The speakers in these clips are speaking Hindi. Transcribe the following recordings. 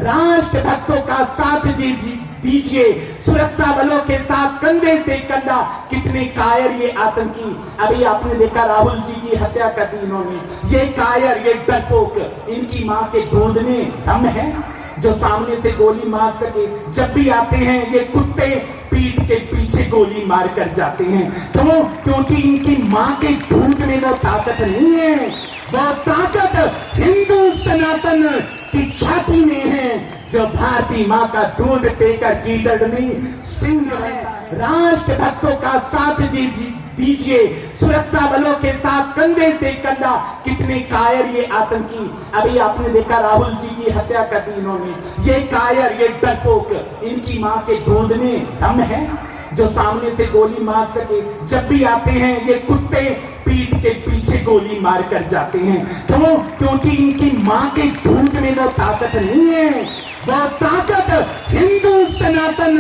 राष्ट्रभक्तों का साथ दीजिए, सुरक्षा बलों के साथ कंधे से कंधा। कितने कायर ये आतंकी, अभी आपने देखा राहुल जी की हत्या कर दी इन्होंने। ये कायर, ये डरपोक, इनकी मां के दूध में दम है जो सामने से गोली मार सके। जब भी आते हैं ये कुत्ते पीठ के पीछे गोली मार कर जाते हैं। क्यों? क्योंकि इनकी मां के दूध में वो ताकत नहीं है। वो ताकत हिंदू सनातन की छाती में है जो भारतीय मां का दूध पीकर गीदड़नी सिंह है। राष्ट्रभक्तों का साथ दीजिए, सुरक्षा बलों के साथ कंधे से कंधा। कितने कायर ये आतंकी, अभी आपने देखा राहुल जी की हत्या कर दी इन्होंने। ये कायर, ये डरपोक, इनकी मां के दूध में दम है जो सामने से गोली मार सके। जब भी आते हैं ये कुत्ते पीठ के पीछे गोली मार कर जाते हैं। क्यों? क्योंकि इनकी मां के दूध में वो ताकत नहीं है। वो ताकत हिंदू सनातन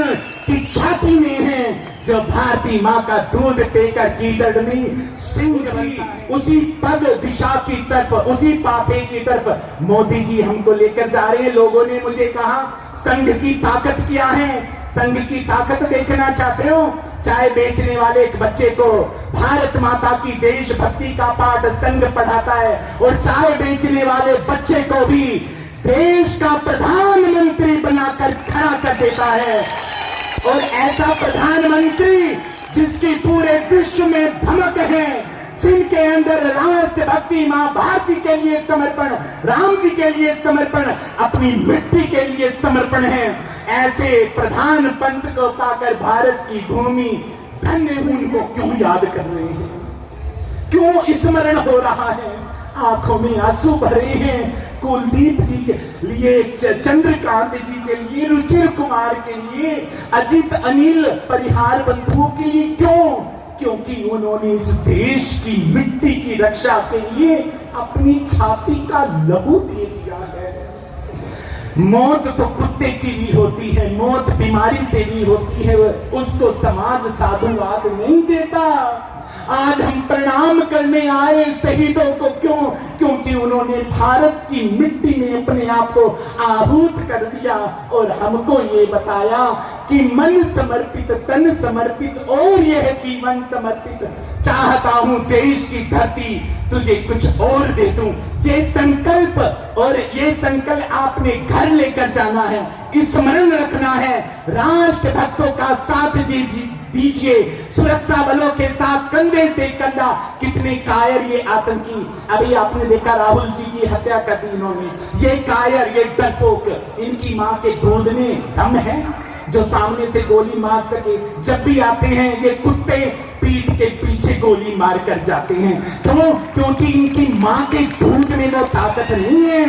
की छाती में है जो भारतीय मां का दूध पीकर गीदड़नी सिंह। उसी पद दिशा की तरफ, उसी पापे की तरफ मोदी जी हमको लेकर जा रहे हैं। लोगों ने मुझे कहा संघ की ताकत क्या है? संघ की ताकत देखना चाहते हो? चाय बेचने वाले एक बच्चे को भारत माता की देशभक्ति का पाठ संघ पढ़ाता है और चाय बेचने वाले बच्चे को भी देश का प्रधानमंत्री बनाकर खड़ा कर देता है। और ऐसा प्रधानमंत्री जिसकी पूरे विश्व में धमक है, जिनके अंदर राष्ट्रभक्ति, मां भारती के लिए समर्पण, राम जी के लिए समर्पण, अपनी मिट्टी के लिए समर्पण है। ऐसे प्रधान पंत को पाकर भारत की भूमि धन्य हुई। उनको क्यों याद कर रहे हैं? क्यों स्मरण हो रहा है? आंखों में आंसू भरे हैं। कुलदीप जी के लिए, चंद्रकांत जी के लिए, रुचिर कुमार के लिए, अजित अनिल परिहार बंधुओं के लिए। क्यों? क्योंकि उन्होंने इस देश की मिट्टी की रक्षा के लिए अपनी छाती का लहू दे दिया है। मौत तो कुत्ते की भी होती है, मौत बीमारी से भी होती है, उसको समाज साधुवाद नहीं देता। आज हम प्रणाम करने आए शहीदों को। क्यों? क्योंकि उन्होंने भारत की मिट्टी में अपने आप को आहूत कर दिया और हमको ये बताया कि मन समर्पित, तन समर्पित और यह जीवन समर्पित। चाहता हूं देश की धरती तुझे कुछ और दे दूं। ये संकल्प और ये संकल्प आपने घर लेकर जाना है, स्मरण रखना है। राष्ट्रभक्तों का साथ दीजिए, सुरक्षा बलों के साथ कंधे से कंधा। कितने कायर ये आतंकी, अभी आपने देखा राहुल जी की हत्या कर दी इन्होंने। ये कायर, ये डरपोक, इनकी मां के दूध में दम है जो सामने से गोली मार सके। जब भी आते हैं ये कुत्ते पीठ के पीछे गोली मार कर जाते हैं। क्यों? क्योंकि इनकी मां के दूध में वो ताकत नहीं है।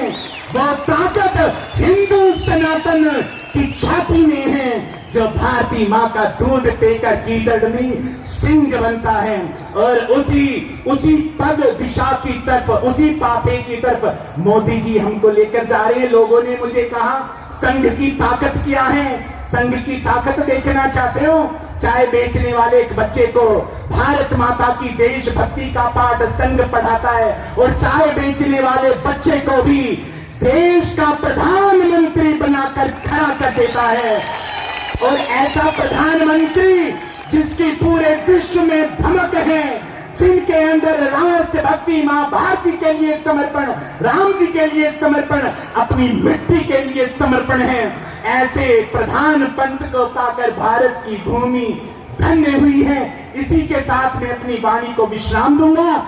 वो ताकत हिंदू सनातन की छाती में है जो भारतीय मां का दूध पीकर गीदड़नी सिंह बनता है। और उसी पद दिशा की तरफ, उसी पापे की तरफ मोदी जी हमको लेकर जा रहे हैं। लोगों ने मुझे कहा संघ की ताकत क्या है? संघ की ताकत देखना चाहते हो? चाय बेचने वाले एक बच्चे को भारत माता की देशभक्ति का पाठ संघ पढ़ाता है और चाय बेचने वाले बच्चे को भी देश का प्रधानमंत्री बनाकर खड़ा कर देता है। और ऐसा प्रधानमंत्री जिसकी पूरे विश्व में धमक है, जिनके अंदर राष्ट्रभक्ति, मां भारती के लिए समर्पण, राम जी के लिए समर्पण, अपनी मिट्टी के लिए समर्पण है। ऐसे प्रधान पंत को पाकर भारत की भूमि धन्य हुई है। इसी के साथ मैं अपनी वाणी को विश्राम दूंगा।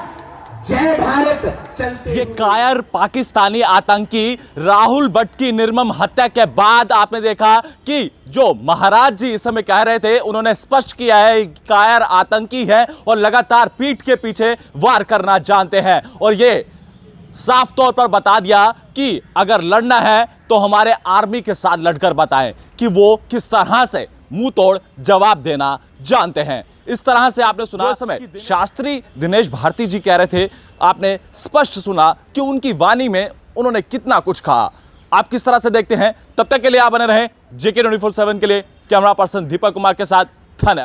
जय भारत। चलते ये कायर पाकिस्तानी आतंकी राहुल भट्ट की निर्मम हत्या के बाद आपने देखा कि जो महाराज जी इस समय कह रहे थे, उन्होंने स्पष्ट किया है कायर आतंकी है और लगातार पीठ के पीछे वार करना जानते हैं। और ये साफ तौर पर बता दिया कि अगर लड़ना है तो हमारे आर्मी के साथ लड़कर बताएं कि वो किस तरह से मुंह तोड़ जवाब देना जानते हैं। इस तरह से आपने सुना इस समय शास्त्री दिनेश भारती जी कह रहे थे, आपने स्पष्ट सुना कि उनकी वाणी में उन्होंने कितना कुछ कहा। आप किस तरह से देखते हैं? तब तक के लिए आप बने रहें JK 24/7 के लिए। कैमरा पर्सन दीपक कुमार के साथ